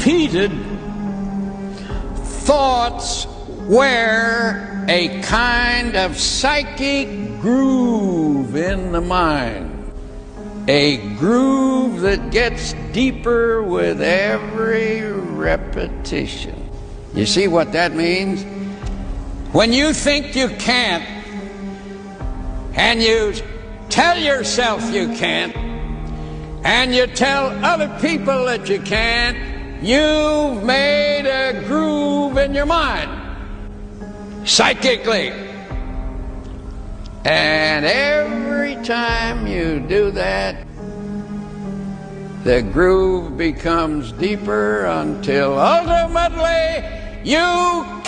repeated thoughts wear a kind of psychic groove in the mind. A groove that gets deeper with every repetition. You see what that means? When you think you can't, and you tell yourself you can't, and you tell other people that you can't, you've made a groove in your mind, psychically. And every time you do that, the groove becomes deeper until ultimately you